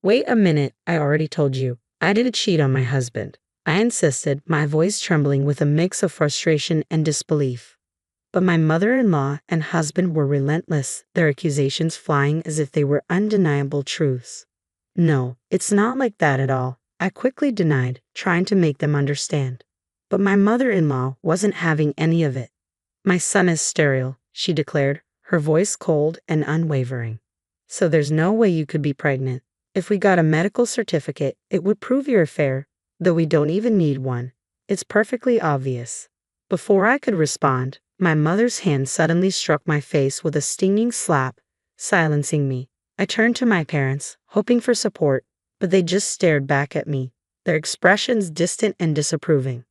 Wait a minute, I already told you. I didn't cheat on my husband. I insisted, my voice trembling with a mix of frustration and disbelief. But my mother-in-law and husband were relentless, their accusations flying as if they were undeniable truths. No, it's not like that at all, I quickly denied, trying to make them understand. But my mother-in-law wasn't having any of it. My son is sterile, she declared, her voice cold and unwavering. So there's no way you could be pregnant. If we got a medical certificate, it would prove your affair, though we don't even need one. It's perfectly obvious. Before I could respond, my mother's hand suddenly struck my face with a stinging slap, silencing me. I turned to my parents, hoping for support, but they just stared back at me, their expressions distant and disapproving.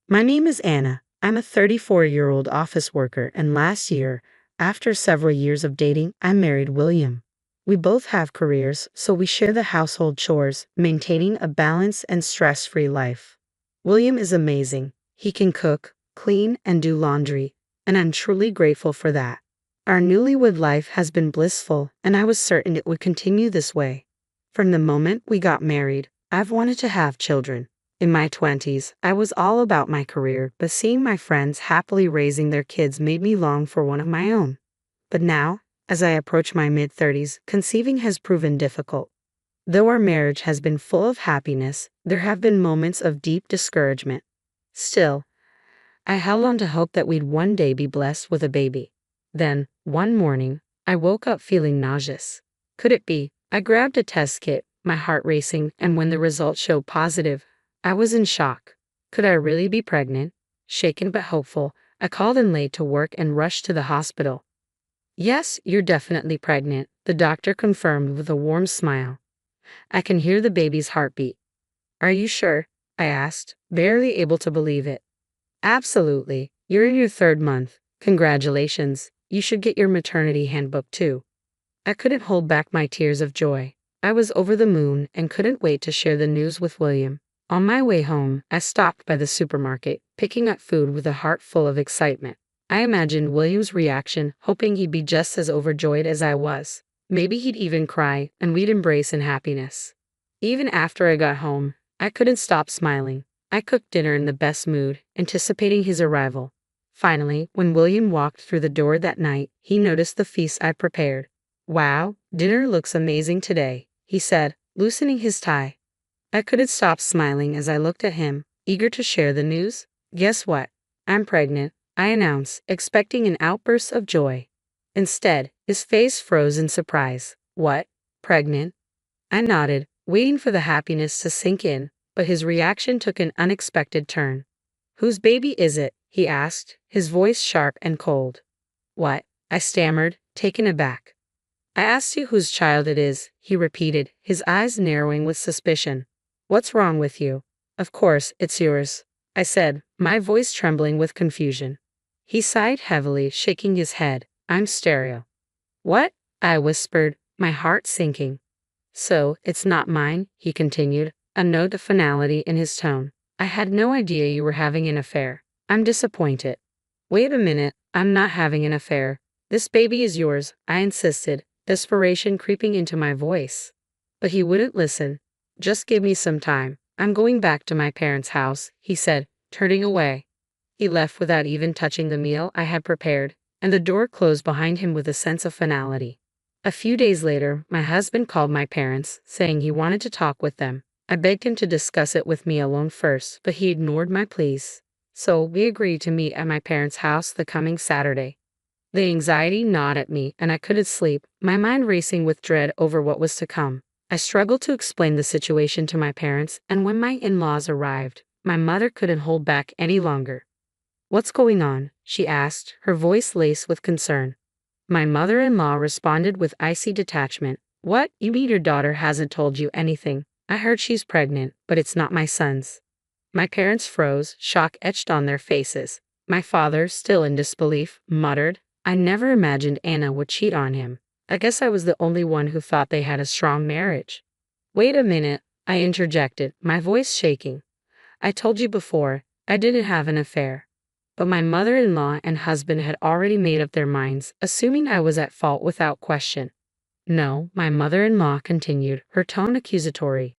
My name is Anna. I'm a 34-year-old office worker, and last year, after several years of dating, I married William. We both have careers, so we share the household chores, maintaining a balanced and stress-free life. William is amazing. He can cook, clean, and do laundry, and I'm truly grateful for that. Our newlywed life has been blissful, and I was certain it would continue this way. From the moment we got married, I've wanted to have children. In my 20s, I was all about my career, but seeing my friends happily raising their kids made me long for one of my own. But now, as I approach my mid-30s, conceiving has proven difficult. Though our marriage has been full of happiness, there have been moments of deep discouragement. Still, I held on to hope that we'd one day be blessed with a baby. Then, one morning, I woke up feeling nauseous. Could it be? I grabbed a test kit, my heart racing, and when the results showed positive, I was in shock. Could I really be pregnant? Shaken but hopeful, I called in late to work and rushed to the hospital. Yes, you're definitely pregnant, the doctor confirmed with a warm smile. I can hear the baby's heartbeat. Are you sure? I asked, barely able to believe it. Absolutely. You're in your 3rd month. Congratulations. You should get your maternity handbook too. I couldn't hold back my tears of joy. I was over the moon and couldn't wait to share the news with William. On my way home, I stopped by the supermarket, picking up food with a heart full of excitement. I imagined William's reaction, hoping he'd be just as overjoyed as I was. Maybe he'd even cry, and we'd embrace in happiness. Even after I got home, I couldn't stop smiling. I cooked dinner in the best mood, anticipating his arrival. Finally, when William walked through the door that night, he noticed the feast I'd prepared. Wow, dinner looks amazing today, he said, loosening his tie. I couldn't stop smiling as I looked at him, eager to share the news. Guess what? I'm pregnant, I announced, expecting an outburst of joy. Instead, his face froze in surprise. What? Pregnant? I nodded, waiting for the happiness to sink in, but his reaction took an unexpected turn. Whose baby is it? He asked, his voice sharp and cold. What? I stammered, taken aback. I asked you whose child it is, he repeated, his eyes narrowing with suspicion. What's wrong with you? Of course, it's yours, I said, my voice trembling with confusion. He sighed heavily, shaking his head. I'm sterile. What? I whispered, my heart sinking. So, it's not mine, he continued, a note of finality in his tone. I had no idea you were having an affair. I'm disappointed. Wait a minute, I'm not having an affair. This baby is yours, I insisted, desperation creeping into my voice. But he wouldn't listen. Just give me some time. I'm going back to my parents' house, he said, turning away. He left without even touching the meal I had prepared, and the door closed behind him with a sense of finality. A few days later, my husband called my parents, saying he wanted to talk with them. I begged him to discuss it with me alone first, but he ignored my pleas. So we agreed to meet at my parents' house the coming Saturday. The anxiety gnawed at me, and I couldn't sleep, my mind racing with dread over what was to come. I struggled to explain the situation to my parents, and when my in-laws arrived, my mother couldn't hold back any longer. What's going on? She asked, her voice laced with concern. My mother-in-law responded with icy detachment. What? You mean your daughter hasn't told you anything? I heard she's pregnant, but it's not my son's. My parents froze, shock etched on their faces. My father, still in disbelief, muttered, I never imagined Anna would cheat on him. I guess I was the only one who thought they had a strong marriage. Wait a minute, I interjected, my voice shaking. I told you before, I didn't have an affair. But my mother-in-law and husband had already made up their minds, assuming I was at fault without question. No, my mother-in-law continued, her tone accusatory.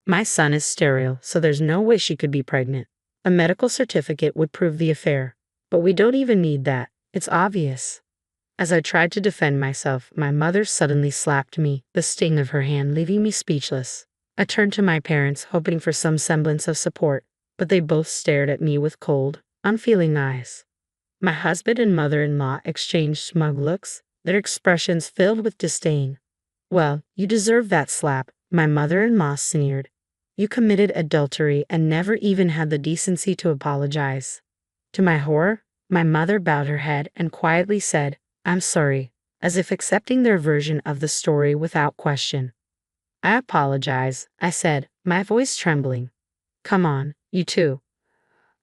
My son is sterile, so there's no way she could be pregnant. A medical certificate would prove the affair. But we don't even need that. It's obvious. As I tried to defend myself, my mother suddenly slapped me, the sting of her hand leaving me speechless. I turned to my parents, hoping for some semblance of support, but they both stared at me with cold, unfeeling eyes. My husband and mother-in-law exchanged smug looks, their expressions filled with disdain. Well, you deserve that slap, my mother-in-law sneered. You committed adultery and never even had the decency to apologize. To my horror, my mother bowed her head and quietly said, I'm sorry, as if accepting their version of the story without question. I apologize, I said, my voice trembling. Come on, you two.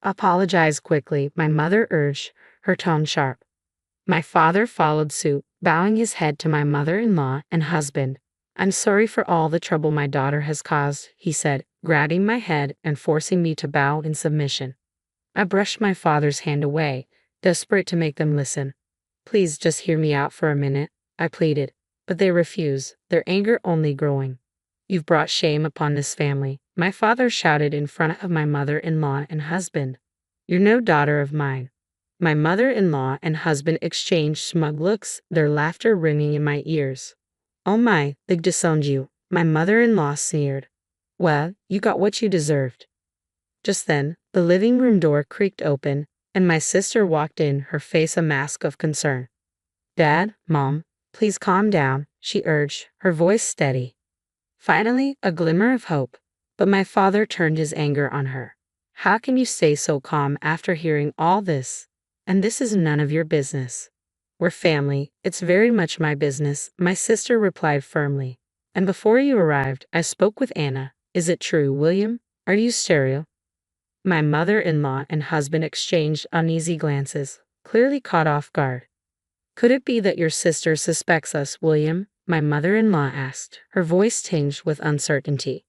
Apologize quickly, my mother urged, her tone sharp. My father followed suit, bowing his head to my mother-in-law and husband. I'm sorry for all the trouble my daughter has caused, he said, grabbing my head and forcing me to bow in submission. I brushed my father's hand away, desperate to make them listen. Please just hear me out for a minute, I pleaded, but they refused, their anger only growing. You've brought shame upon this family, my father shouted in front of my mother-in-law and husband. You're no daughter of mine. My mother-in-law and husband exchanged smug looks, their laughter ringing in my ears. Oh my, they disowned you, my mother-in-law sneered. Well, you got what you deserved. Just then, the living room door creaked open, and my sister walked in, her face a mask of concern. Dad, Mom, please calm down, she urged, her voice steady. Finally, a glimmer of hope, but my father turned his anger on her. How can you stay so calm after hearing all this? And this is none of your business. We're family, it's very much my business, my sister replied firmly. And before you arrived, I spoke with Anna. Is it true, William? Are you sterile? My mother-in-law and husband exchanged uneasy glances, clearly caught off guard. Could it be that your sister suspects us, William? My mother-in-law asked, her voice tinged with uncertainty.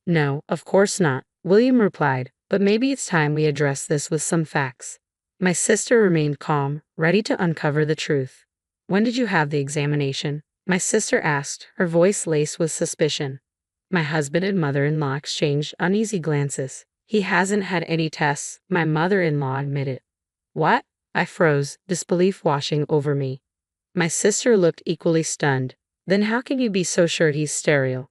No, of course not, William replied, but maybe it's time we address this with some facts. My sister remained calm, ready to uncover the truth. When did you have the examination? My sister asked, her voice laced with suspicion. My husband and mother-in-law exchanged uneasy glances. He hasn't had any tests, my mother-in-law admitted. What? I froze, disbelief washing over me. My sister looked equally stunned. Then how can you be so sure he's sterile?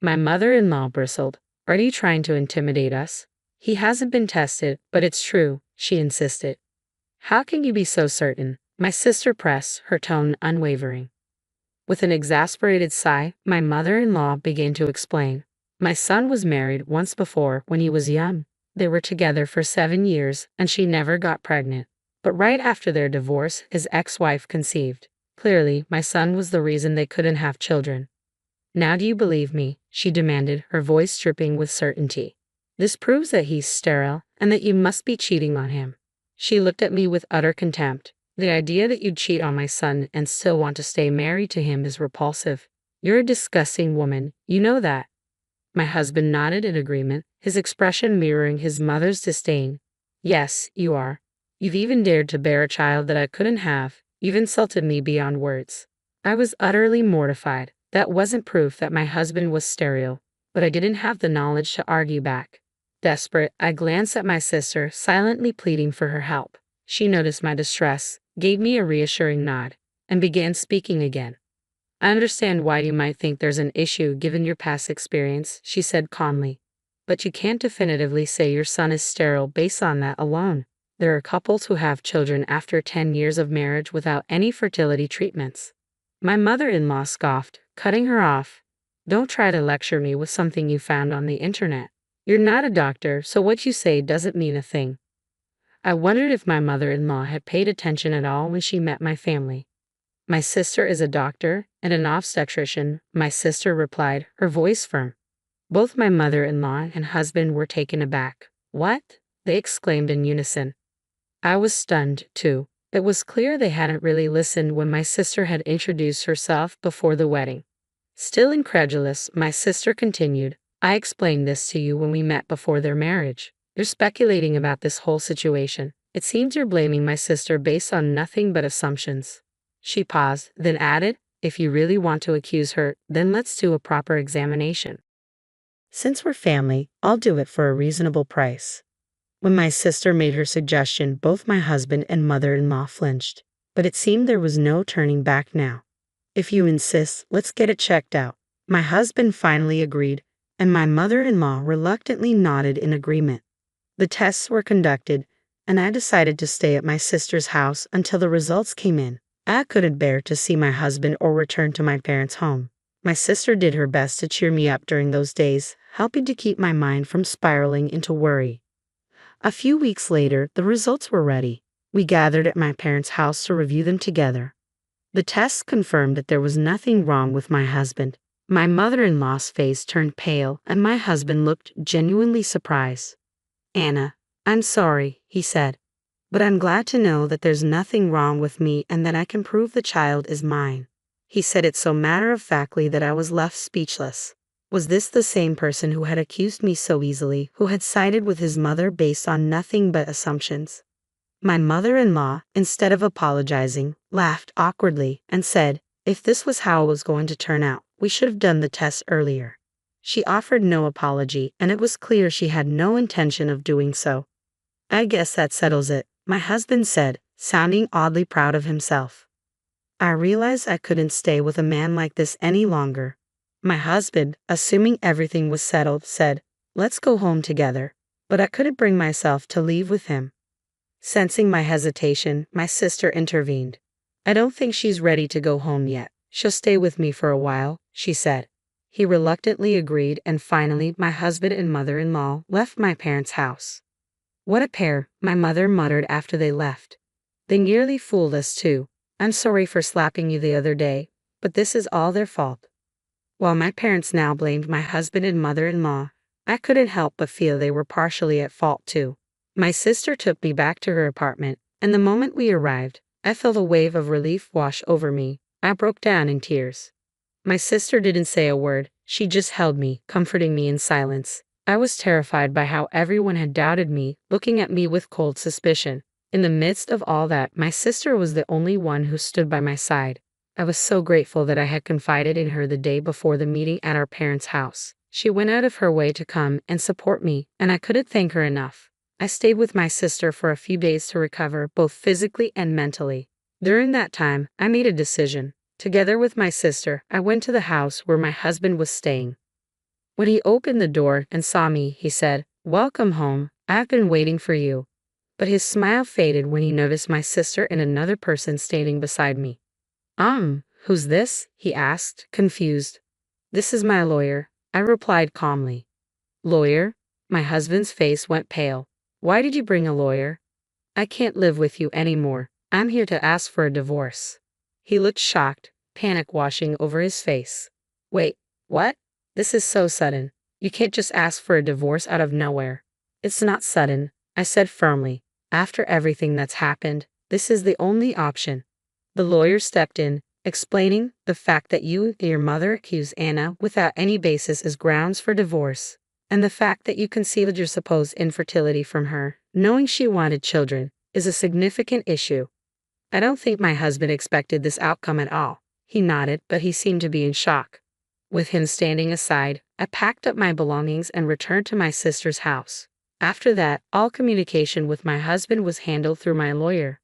My mother-in-law bristled. Are you trying to intimidate us? He hasn't been tested, but it's true, she insisted. How can you be so certain? My sister pressed, her tone unwavering. With an exasperated sigh, my mother-in-law began to explain. My son was married once before when he was young. They were together for 7 years, and she never got pregnant. But right after their divorce, his ex-wife conceived. Clearly, my son was the reason they couldn't have children. Now do you believe me? She demanded, her voice dripping with certainty. This proves that he's sterile, and that you must be cheating on him. She looked at me with utter contempt. The idea that you'd cheat on my son and still want to stay married to him is repulsive. You're a disgusting woman, you know that. My husband nodded in agreement, his expression mirroring his mother's disdain. Yes, you are. You've even dared to bear a child that I couldn't have. You've insulted me beyond words. I was utterly mortified. That wasn't proof that my husband was sterile, but I didn't have the knowledge to argue back. Desperate, I glanced at my sister, silently pleading for her help. She noticed my distress, gave me a reassuring nod, and began speaking again. I understand why you might think there's an issue given your past experience, she said calmly. But you can't definitively say your son is sterile based on that alone. There are couples who have children after 10 years of marriage without any fertility treatments. My mother-in-law scoffed, cutting her off. Don't try to lecture me with something you found on the internet. You're not a doctor, so what you say doesn't mean a thing. I wondered if my mother-in-law had paid attention at all when she met my family. My sister is a doctor and an obstetrician, my sister replied, her voice firm. Both my mother-in-law and husband were taken aback. What? They exclaimed in unison. I was stunned, too. It was clear they hadn't really listened when my sister had introduced herself before the wedding. Still incredulous, my sister continued, I explained this to you when we met before their marriage. You're speculating about this whole situation. It seems you're blaming my sister based on nothing but assumptions. She paused, then added, If you really want to accuse her, then let's do a proper examination. Since we're family, I'll do it for a reasonable price. When my sister made her suggestion, both my husband and mother-in-law flinched. But it seemed there was no turning back now. If you insist, let's get it checked out. My husband finally agreed, and my mother-in-law reluctantly nodded in agreement. The tests were conducted, and I decided to stay at my sister's house until the results came in. I couldn't bear to see my husband or return to my parents' home. My sister did her best to cheer me up during those days, helping to keep my mind from spiraling into worry. A few weeks later, the results were ready. We gathered at my parents' house to review them together. The tests confirmed that there was nothing wrong with my husband. My mother-in-law's face turned pale, and my husband looked genuinely surprised. "Anna, I'm sorry," he said, "but I'm glad to know that there's nothing wrong with me and that I can prove the child is mine." He said it so matter-of-factly that I was left speechless. Was this the same person who had accused me so easily, who had sided with his mother based on nothing but assumptions? My mother-in-law, instead of apologizing, laughed awkwardly and said, if this was how it was going to turn out, we should have done the test earlier. She offered no apology, and it was clear she had no intention of doing so. "I guess that settles it," my husband said, sounding oddly proud of himself. I realized I couldn't stay with a man like this any longer. My husband, assuming everything was settled, said, "Let's go home together," but I couldn't bring myself to leave with him. Sensing my hesitation, my sister intervened. "I don't think she's ready to go home yet. She'll stay with me for a while," she said. He reluctantly agreed, and finally my husband and mother-in-law left my parents' house. "What a pair," my mother muttered after they left. "They nearly fooled us too. I'm sorry for slapping you the other day, but this is all their fault." While my parents now blamed my husband and mother-in-law, I couldn't help but feel they were partially at fault too. My sister took me back to her apartment, and the moment we arrived, I felt a wave of relief wash over me. I broke down in tears. My sister didn't say a word, she just held me, comforting me in silence. I was terrified by how everyone had doubted me, looking at me with cold suspicion. In the midst of all that, my sister was the only one who stood by my side. I was so grateful that I had confided in her the day before the meeting at our parents' house. She went out of her way to come and support me, and I couldn't thank her enough. I stayed with my sister for a few days to recover, both physically and mentally. During that time, I made a decision. Together with my sister, I went to the house where my husband was staying. When he opened the door and saw me, he said, "Welcome home. I've been waiting for you." But his smile faded when he noticed my sister and another person standing beside me. Who's this?" he asked, confused. "This is my lawyer," I replied calmly. "Lawyer?" My husband's face went pale. "Why did you bring a lawyer?" "I can't live with you anymore. I'm here to ask for a divorce." He looked shocked, panic washing over his face. "Wait, what? This is so sudden. You can't just ask for a divorce out of nowhere." "It's not sudden," I said firmly. "After everything that's happened, this is the only option." The lawyer stepped in, explaining, "The fact that you and your mother accused Anna without any basis is grounds for divorce. And the fact that you concealed your supposed infertility from her, knowing she wanted children, is a significant issue." I don't think my husband expected this outcome at all. He nodded, but he seemed to be in shock. With him standing aside, I packed up my belongings and returned to my sister's house. After that, all communication with my husband was handled through my lawyer.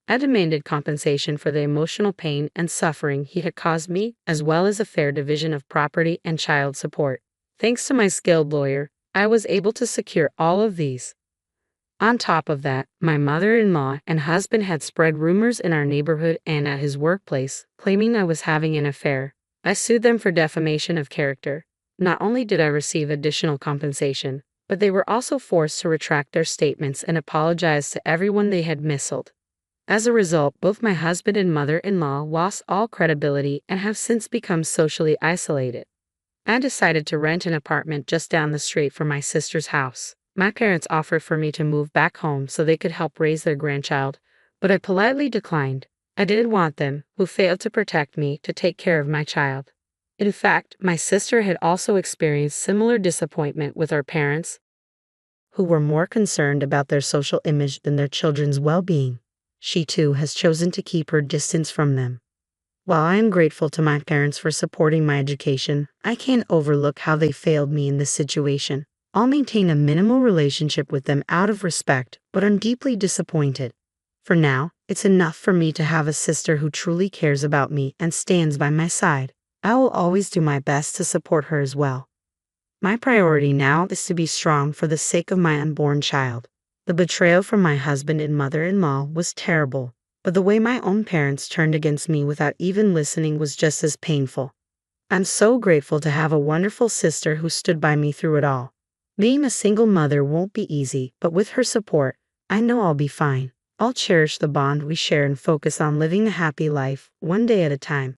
I demanded compensation for the emotional pain and suffering he had caused me, as well as a fair division of property and child support. Thanks to my skilled lawyer, I was able to secure all of these. On top of that, my mother-in-law and husband had spread rumors in our neighborhood and at his workplace, claiming I was having an affair. I sued them for defamation of character. Not only did I receive additional compensation, but they were also forced to retract their statements and apologize to everyone they had misled. As a result, both my husband and mother-in-law lost all credibility and have since become socially isolated. I decided to rent an apartment just down the street from my sister's house. My parents offered for me to move back home so they could help raise their grandchild, but I politely declined. I didn't want them, who failed to protect me, to take care of my child. In fact, my sister had also experienced similar disappointment with our parents, who were more concerned about their social image than their children's well-being. She too has chosen to keep her distance from them. While I am grateful to my parents for supporting my education, I can't overlook how they failed me in this situation. I'll maintain a minimal relationship with them out of respect, but I'm deeply disappointed. For now, it's enough for me to have a sister who truly cares about me and stands by my side. I will always do my best to support her as well. My priority now is to be strong for the sake of my unborn child. The betrayal from my husband and mother-in-law was terrible, but the way my own parents turned against me without even listening was just as painful. I'm so grateful to have a wonderful sister who stood by me through it all. Being a single mother won't be easy, but with her support, I know I'll be fine. I'll cherish the bond we share and focus on living a happy life, one day at a time.